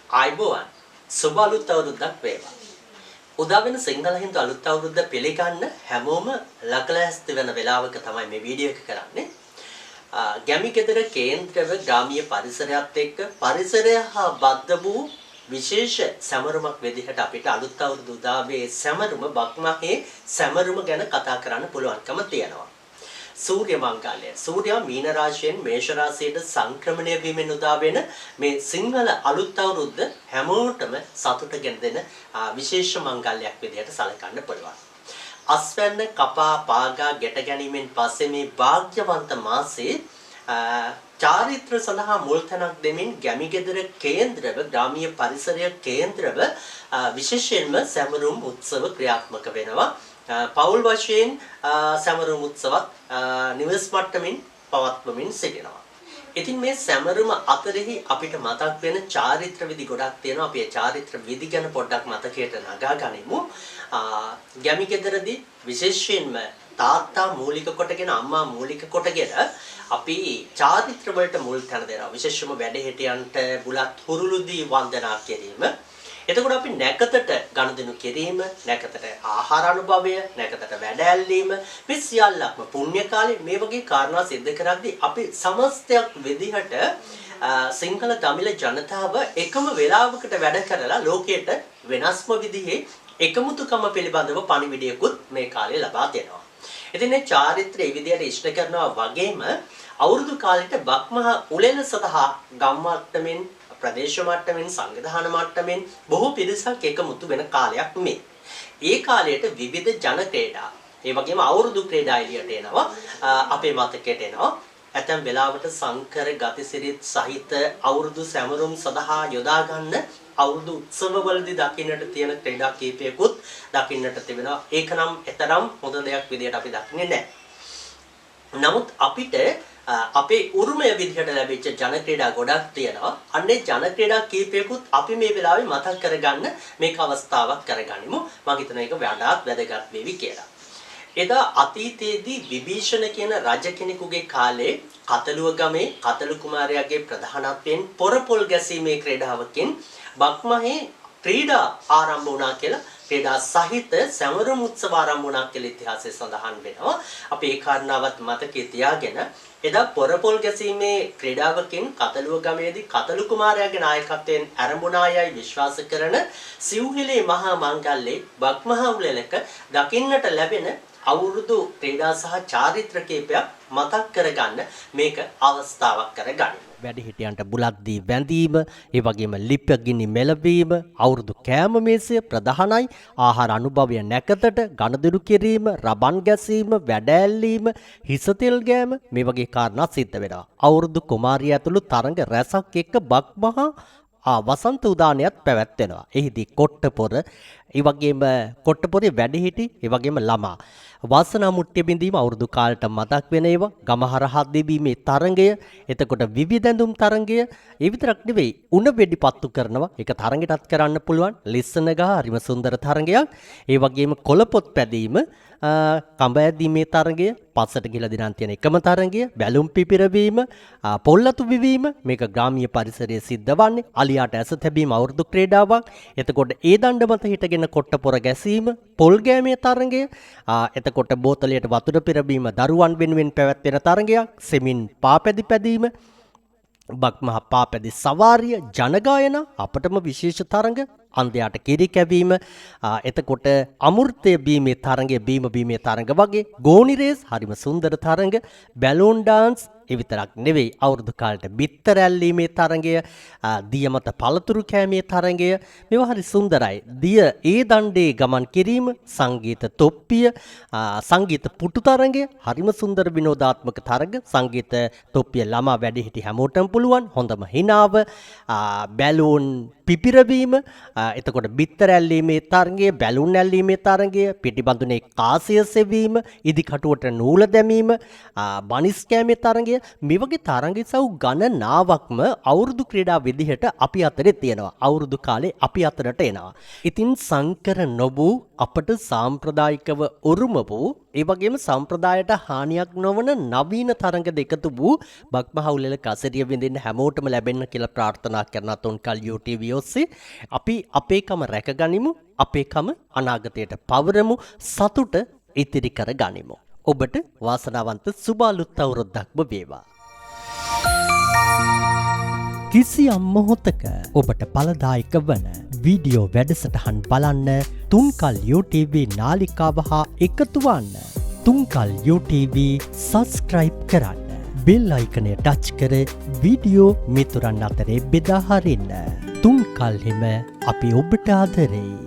ආයිබෝවන් සුබ අලුත් අවුරුද්දක් වේවා. උදා වෙන සිංහල හින්දු අලුත් අවුරුද්ද පිළිගන්න හැමෝම ලකලැස්ති වෙන වෙලාවක තමයි මේ වීඩියෝ එක කරන්නේ. ගැමිගෙදර කේන්ද්‍රව ග්‍රාමීය පරිසරයත් එක්ක පරිසරය හා බද්ධ වූ විශේෂ සැමරුමක් විදිහට අපිට අලුත් අවුරුදු උදාවේ සැමරුම බක්මහේ සැමරුම ගැන කතා කරන්න පුළුවන්කම තියෙනවා. සූර්ය මංගල්‍ය සූර්යා මීන රාශියෙන් මේෂ රාශියට සංක්‍රමණය වීමෙන් උදා වෙන මේ සිංහල අලුත් අවුරුද්ද හැමෝටම සතුට ගෙන දෙන විශේෂ මංගල්‍යයක් විදිහට සැලකන්න පුළුවන්. අස්වැන්න කපා පාගා ගැට ගැනීමෙන් පස්සේ මේ වාග්යවන්ත මාසයේ චාරිත්‍ර සඳහා මුල් තැනක් දෙමින් ගැමිගෙදර කේන්ද්‍රව ග්‍රාමීය පරිසරය කේන්ද්‍රව විශේෂයෙන්ම සැමරුම් උත්සව ක්‍රියාත්මක වෙනවා. පෞල් වශයෙන් සැමරුම් උත්සවත් නිවස් මට්ටමින් පවත්වමින් සිටිනවා. ඉතින් මේ සැමරුම අතරෙහි අපිට මතක් වෙන චාරිත්‍ර විදි ගොඩක් තියෙනවා. අපි ඒ චාරිත්‍ර විදි ගැන පොඩ්ඩක් මතකයට නගා ගනිමු. ගැමිගෙදරදී විශේෂයෙන්ම තාත්තා මූලික කොටගෙන අම්මා මූලික කොටගෙන අපි චාරිත්‍ර වලට මුල් තැන දෙනවා. විශේෂයෙන්ම වැඩිහිටියන්ට බුලත් හුරුළුදී වන්දනා කිරීම. එතකොට අපි නැකතට ගනුදෙනු කිරීම, නැකතට ආහාර අනුභවය, නැකතට වැඩ ඇල්ලීම මේ සියල්ලක්ම පුණ්‍ය කාලේ මේ වගේ කාරණා සිද්ධ කරද්දී අපි සමස්තයක් විදිහට සිංහල තමිල ජනතාව එකම වේලාවකට වැඩ කරලා ලෝකයට වෙනස්ම විදිහේ එකමුතුකම පිළිබඳව පණිවිඩයකුත් මේ කාලේ ලබා දෙනවා. ඉතින් මේ චාරිත්‍රයේ විදිහට ඉෂ්ට කරනවා වගේම අවුරුදු කාලෙට බක්මහා උළෙල සඳහා ගම් මට්ටමින් ප්‍රදේශ මට්ටමින් සංවිධාන මට්ටමින් බොහෝ පිරිසක් එකමුතු වෙන කාලයක් මේ. ඒ කාලයට විවිධ ජන ක්‍රීඩා, ඒ වගේම අවුරුදු ක්‍රීඩා එළියට එනවා. අපේ මතකයට එනවා. ඇතැම් වෙලාවට සංකර ගතිසිරිත් සහිත අවුරුදු සැමරුම් සඳහා යොදා ගන්න අවුරුදු උත්සවවලදී දකින්නට තියෙන ක්‍රීඩා කීපයකුත් දකින්නට තිබෙනවා. ඒකනම් එතරම් හොඳ දෙයක් විදිහට අපි දකින්නේ නැහැ. නමුත් අපිට අපේ උරුමය විදිහට ලැබිච්ච ජන ක්‍රීඩා ගොඩක් තියෙනවා. අන්නේ ජන ක්‍රීඩා කීපයකුත් අපි මේ වෙලාවේ මතක් කරගන්න මේක අවස්ථාවක් කරගනිමු. මම හිතන එක වඩාත් වැදගත් වෙවි කියලා. එදා අතීතයේදී විභීෂණ කියන රජ කෙනෙකුගේ කාලේ කතලුව ගමේ කතලු කුමාරයාගේ ප්‍රධානත්වයෙන් පොරපොල් ගැසීමේ ක්‍රීඩාවකින් බක්මහේ ක්‍රීඩා ආරම්භ වුණා කියලා ක්‍රීඩා සහිත සැමරුම් උත්සව ආරම්භ වුණා කියලා ඉතිහාසයේ සඳහන් වෙනවා. අපි ඒ කාරණාවත් මතකයේ තියාගෙන එදා පොරපොල් ගැසීමේ ක්‍රීඩාවකින් කතලුව ගමේදී කතලු කුමාරයාගේ නායකත්වයෙන් ආරම්භුණායයි විශ්වාස කරන සිව්හිලේ මහා මංගල්‍යයේ බක්මහා උළෙලක දකින්නට ලැබෙන අවුරුදු ක්‍රීඩා සහ චාරිත්‍ර කීපයක් මතක් කරගන්න මේක අවස්ථාවක් කරගන්න. වැඩිහිටියන්ට බුලත් දී වැඳීම, ඒ වගේම ලිප්පගිනි මෙලවීම, අවුරුදු කෑම මේසය ප්‍රධානයි. ආහාර අනුභවය නැකතට ගනුදෙනු කිරීම, රබන් ගැසීම, වැඩ ඇල්ලීම, හිස තෙල් ගෑම මේ වගේ කාරණා සිද්ධ වෙනවා. අවුරුදු කුමාරිය ඇතුළු තරඟ රැසක් එක්ක බක්මහා වසන්ත උදානයත් පැවැත්වෙනවා. එහිදී කොට්ටපොර, ඒ වගේම කොට්ටපොරේ වැඩිහිටි, ඒ වගේම ළමා වාසනා මුට්ටිය බිඳීම අවුරුදු කාලට මතක් වෙන ඒවා, ගමහරහා දෙවීමේ තරඟය, එතකොට විවිධැඳුම් තරඟය, ඒ විතරක් නෙවෙයි උණ වෙඩි පත්තු කරනවා. ඒක තරඟයටත් කරන්න පුළුවන්. ලිස්සන ගහ හරිම සුන්දර තරඟයක්. ඒ වගේම කොළපොත් පැදීම, කඹ ඇදීමේ තරඟය, පස්සට ගිහලා දිනන් තියෙන එකම තරඟය, බැලුම් පිපිරවීම, පොල්ලතු විවීම මේක ග්‍රාමීය පරිසරයේ සිද්ධ වන්නේ. අලියාට ඇස තැබීම අවුරුදු ක්‍රීඩාවක්. එතකොට ඒ දණ්ඩ මත හිටගෙන කොට්ටපොර ගැසීම, පොල් ගෑමේ තරඟය, එතකොට බෝතලයට වතුර පිරවීම දරුවන් වෙනුවෙන් පැවැත්වෙන තරඟයක්, සෙමින් පාපැදි පැදීම, බක්මහා පාපැදි සවාරිය, ජනගායන අපටම විශේෂ තරඟ, අන්දයාට කිරි කැවීම, එතකොට අමෘතය බීමේ තරඟය, බීමේ තරඟ වගේ, ගෝනි රේස් හරිම සුන්දර තරඟ, බැලූන් ඩාන්ස් ඒ විතරක් නෙවෙයි අවුරුදු කාලට බිත්තර ඇල්ලීමේ තරඟය, දිය මත පළතුරු කෑමේ තරඟය මේවා හරි සුන්දරයි. දිය ඒ දණ්ඩේ ගමන් කිරීම, සංගීත තොප්පිය, සංගීත පුටු තරඟය හරිම සුන්දර විනෝදාත්මක තරඟ. සංගීත තොප්පිය ළමා වැඩිහිටි හැමෝටම පුළුවන්. හොඳම හිනාව, බැලූන් පිපිරවීම, එතකොට බිත්තර ඇල්ලීමේ තරඟය, බැලුන් ඇල්ලීමේ තරඟය, පිටිබඳුනේ කාසිය සෙවීම, ඉදි කටුවට නූල දැමීම, බනිස් කෑමේ තරඟය මේ වගේ තරඟ ඉසව් ගණනාවක්ම අවුරුදු ක්‍රීඩා විදිහට අපි අතරේ තියෙනවා. අවුරුදු කාලේ අපි අතරට එනවා. ඉතින් සංකර නොවූ අපට සාම්ප්‍රදායිකව උරුම වූ ඒ වගේම සම්ප්‍රදායට හානියක් නොවන නවීන තරඟද එකතු වූ බක්මහවුලෙල කසරිය විඳින්න හැමෝටම ලැබෙන්න කියලා ප්‍රාර්ථනා කරන තුන්කල් UTV ඔස්සේ අපි අපේකම රැකගනිමු, අපේකම අනාගතයට පවරමු, සතුට ඉතිරි කර ගනිමු. ඔබට වාසනාවන්ත සුබ අලුත් අවුරුද්දක්ම වේවා. කිසියම් මොහොතක ඔබට ඵලදායක වන වීඩියෝ වැඩසටහන් බලන්න තුන්කල් UTV නාලිකාව හා එකතු වන්න. තුන්කල් UTV සබස්ක්‍රයිබ් කරන්න. බෙල් අයිකනය ටච් කර වීඩියෝ මිතුරන් අතරේ බෙදා හරින්න. තුන්කල් හිම අපි ඔබට ආදරෙයි.